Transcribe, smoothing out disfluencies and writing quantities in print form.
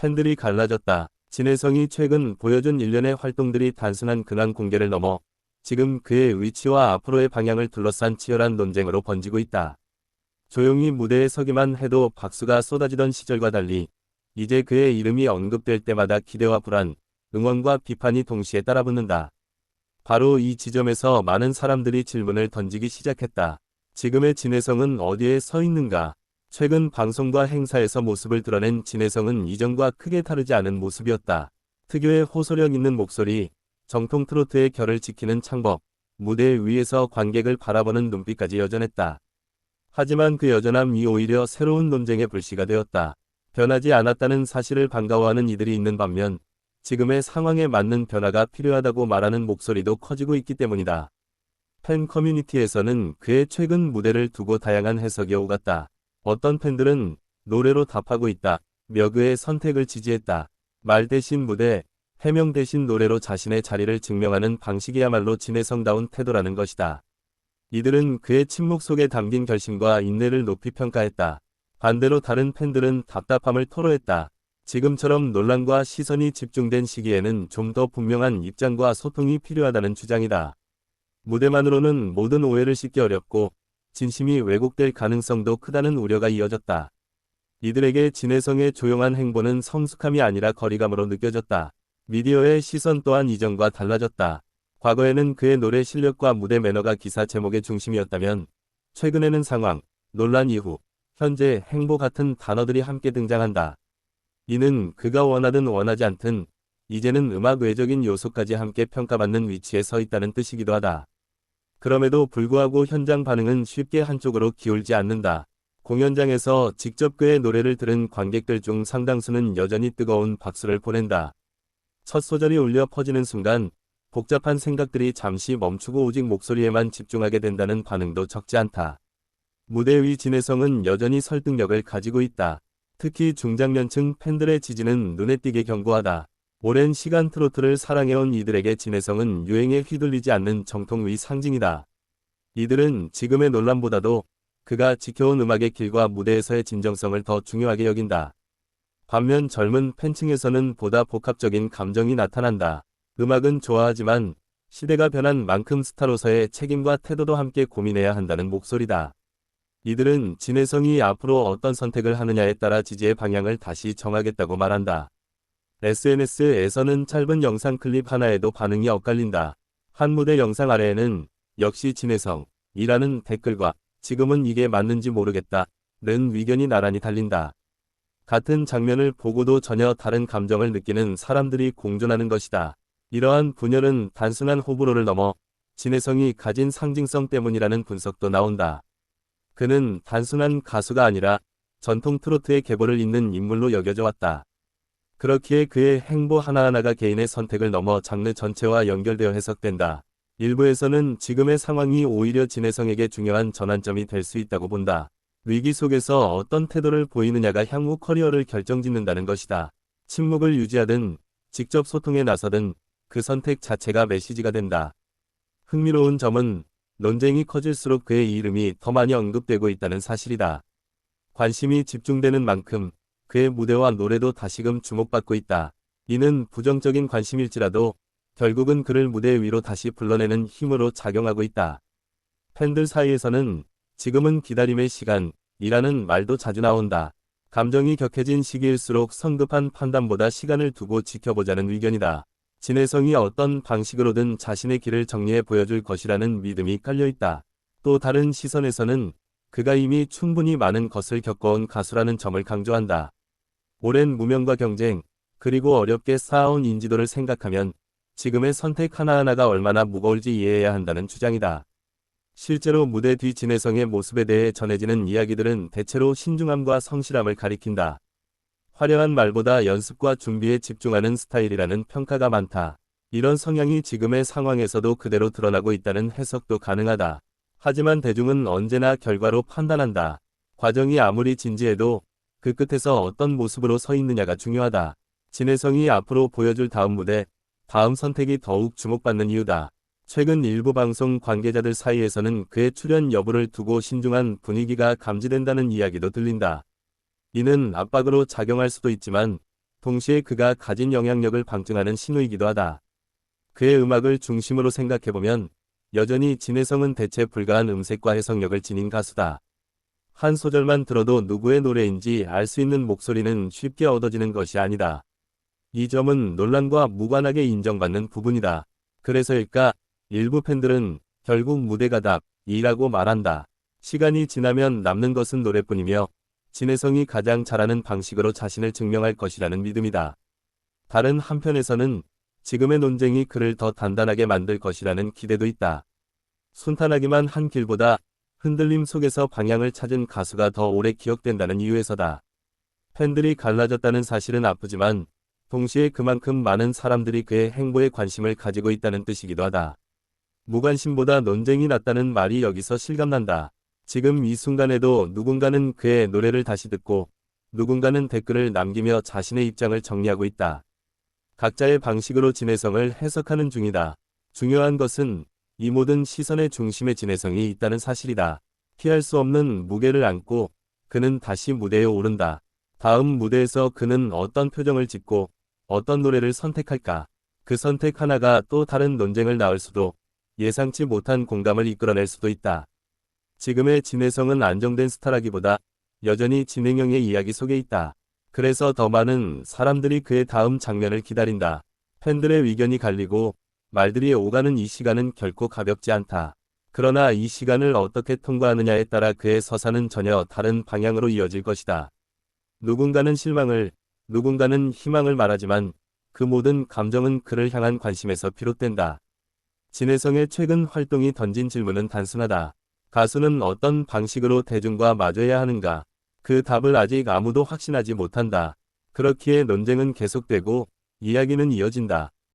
팬들이 갈라졌다. 진혜성이 최근 보여준 일련의 활동들이 단순한 근황 공개를 넘어 지금 그의 위치와 앞으로의 방향을 둘러싼 치열한 논쟁으로 번지고 있다. 조용히 무대에 서기만 해도 박수가 쏟아지던 시절과 달리 이제 그의 이름이 언급될 때마다 기대와 불안, 응원과 비판이 동시에 따라붙는다. 바로 이 지점에서 많은 사람들이 질문을 던지기 시작했다. 지금의 진혜성은 어디에 서 있는가? 최근 방송과 행사에서 모습을 드러낸 진혜성은 이전과 크게 다르지 않은 모습이었다. 특유의 호소력 있는 목소리, 정통 트로트의 결을 지키는 창법, 무대 위에서 관객을 바라보는 눈빛까지 여전했다. 하지만 그 여전함이 오히려 새로운 논쟁의 불씨가 되었다. 변하지 않았다는 사실을 반가워하는 이들이 있는 반면 지금의 상황에 맞는 변화가 필요하다고 말하는 목소리도 커지고 있기 때문이다. 팬 커뮤니티에서는 그의 최근 무대를 두고 다양한 해석이 오갔다. 어떤 팬들은 노래로 답하고 있다. 며 그의 선택을 지지했다. 말 대신 무대, 해명 대신 노래로 자신의 자리를 증명하는 방식이야말로 진혜성다운 태도라는 것이다. 이들은 그의 침묵 속에 담긴 결심과 인내를 높이 평가했다. 반대로 다른 팬들은 답답함을 토로했다. 지금처럼 논란과 시선이 집중된 시기에는 좀 더 분명한 입장과 소통이 필요하다는 주장이다. 무대만으로는 모든 오해를 씻기 어렵고 진심이 왜곡될 가능성도 크다는 우려가 이어졌다. 이들에게 진혜성의 조용한 행보는 성숙함이 아니라 거리감으로 느껴졌다. 미디어의 시선 또한 이전과 달라졌다. 과거에는 그의 노래 실력과 무대 매너가 기사 제목의 중심이었다면 최근에는 상황, 논란 이후, 현재, 행보 같은 단어들이 함께 등장한다. 이는 그가 원하든 원하지 않든 이제는 음악 외적인 요소까지 함께 평가받는 위치에 서 있다는 뜻이기도 하다. 그럼에도 불구하고 현장 반응은 쉽게 한쪽으로 기울지 않는다. 공연장에서 직접 그의 노래를 들은 관객들 중 상당수는 여전히 뜨거운 박수를 보낸다. 첫 소절이 울려 퍼지는 순간 복잡한 생각들이 잠시 멈추고 오직 목소리에만 집중하게 된다는 반응도 적지 않다. 무대 위 진혜성은 여전히 설득력을 가지고 있다. 특히 중장년층 팬들의 지지는 눈에 띄게 견고하다. 오랜 시간 트로트를 사랑해온 이들에게 진혜성은 유행에 휘둘리지 않는 정통의 상징이다. 이들은 지금의 논란보다도 그가 지켜온 음악의 길과 무대에서의 진정성을 더 중요하게 여긴다. 반면 젊은 팬층에서는 보다 복합적인 감정이 나타난다. 음악은 좋아하지만 시대가 변한 만큼 스타로서의 책임과 태도도 함께 고민해야 한다는 목소리다. 이들은 진혜성이 앞으로 어떤 선택을 하느냐에 따라 지지의 방향을 다시 정하겠다고 말한다. SNS에서는 짧은 영상 클립 하나에도 반응이 엇갈린다. 한 무대 영상 아래에는 역시 진혜성이라는 댓글과 지금은 이게 맞는지 모르겠다는 의견이 나란히 달린다. 같은 장면을 보고도 전혀 다른 감정을 느끼는 사람들이 공존하는 것이다. 이러한 분열은 단순한 호불호를 넘어 진혜성이 가진 상징성 때문이라는 분석도 나온다. 그는 단순한 가수가 아니라 전통 트로트의 계보를 잇는 인물로 여겨져 왔다. 그렇기에 그의 행보 하나하나가 개인의 선택을 넘어 장르 전체와 연결되어 해석된다. 일부에서는 지금의 상황이 오히려 진혜성에게 중요한 전환점이 될 수 있다고 본다. 위기 속에서 어떤 태도를 보이느냐가 향후 커리어를 결정짓는다는 것이다. 침묵을 유지하든 직접 소통에 나서든 그 선택 자체가 메시지가 된다. 흥미로운 점은 논쟁이 커질수록 그의 이름이 더 많이 언급되고 있다는 사실이다. 관심이 집중되는 만큼 그의 무대와 노래도 다시금 주목받고 있다. 이는 부정적인 관심일지라도 결국은 그를 무대 위로 다시 불러내는 힘으로 작용하고 있다. 팬들 사이에서는 지금은 기다림의 시간이라는 말도 자주 나온다. 감정이 격해진 시기일수록 성급한 판단보다 시간을 두고 지켜보자는 의견이다. 진혜성이 어떤 방식으로든 자신의 길을 정리해 보여줄 것이라는 믿음이 깔려있다. 또 다른 시선에서는 그가 이미 충분히 많은 것을 겪어온 가수라는 점을 강조한다. 오랜 무명과 경쟁, 그리고 어렵게 쌓아온 인지도를 생각하면 지금의 선택 하나하나가 얼마나 무거울지 이해해야 한다는 주장이다. 실제로 무대 뒤 진혜성의 모습에 대해 전해지는 이야기들은 대체로 신중함과 성실함을 가리킨다. 화려한 말보다 연습과 준비에 집중하는 스타일이라는 평가가 많다. 이런 성향이 지금의 상황에서도 그대로 드러나고 있다는 해석도 가능하다. 하지만 대중은 언제나 결과로 판단한다. 과정이 아무리 진지해도 그 끝에서 어떤 모습으로 서 있느냐가 중요하다. 진혜성이 앞으로 보여줄 다음 무대, 다음 선택이 더욱 주목받는 이유다. 최근 일부 방송 관계자들 사이에서는 그의 출연 여부를 두고 신중한 분위기가 감지된다는 이야기도 들린다. 이는 압박으로 작용할 수도 있지만 동시에 그가 가진 영향력을 방증하는 신호이기도 하다. 그의 음악을 중심으로 생각해보면 여전히 진해성은 대체 불가한 음색과 해석력을 지닌 가수다. 한 소절만 들어도 누구의 노래인지 알 수 있는 목소리는 쉽게 얻어지는 것이 아니다. 이 점은 논란과 무관하게 인정받는 부분이다. 그래서일까 일부 팬들은 결국 무대가 답이라고 말한다. 시간이 지나면 남는 것은 노래뿐이며 진해성이 가장 잘하는 방식으로 자신을 증명할 것이라는 믿음이다. 다른 한편에서는 지금의 논쟁이 그를 더 단단하게 만들 것이라는 기대도 있다. 순탄하기만 한 길보다 흔들림 속에서 방향을 찾은 가수가 더 오래 기억된다는 이유에서다. 팬들이 갈라졌다는 사실은 아프지만 동시에 그만큼 많은 사람들이 그의 행보에 관심을 가지고 있다는 뜻이기도 하다. 무관심보다 논쟁이 낫다는 말이 여기서 실감난다. 지금 이 순간에도 누군가는 그의 노래를 다시 듣고 누군가는 댓글을 남기며 자신의 입장을 정리하고 있다. 각자의 방식으로 진해성을 해석하는 중이다. 중요한 것은 이 모든 시선의 중심에 진해성이 있다는 사실이다. 피할 수 없는 무게를 안고 그는 다시 무대에 오른다. 다음 무대에서 그는 어떤 표정을 짓고 어떤 노래를 선택할까? 그 선택 하나가 또 다른 논쟁을 낳을 수도 예상치 못한 공감을 이끌어낼 수도 있다. 지금의 진해성은 안정된 스타라기보다 여전히 진행형의 이야기 속에 있다. 그래서 더 많은 사람들이 그의 다음 장면을 기다린다. 팬들의 의견이 갈리고 말들이 오가는 이 시간은 결코 가볍지 않다. 그러나 이 시간을 어떻게 통과하느냐에 따라 그의 서사는 전혀 다른 방향으로 이어질 것이다. 누군가는 실망을, 누군가는 희망을 말하지만 그 모든 감정은 그를 향한 관심에서 비롯된다. 진해성의 최근 활동이 던진 질문은 단순하다. 가수는 어떤 방식으로 대중과 마주해야 하는가? 그 답을 아직 아무도 확신하지 못한다. 그렇기에 논쟁은 계속되고 이야기는 이어진다.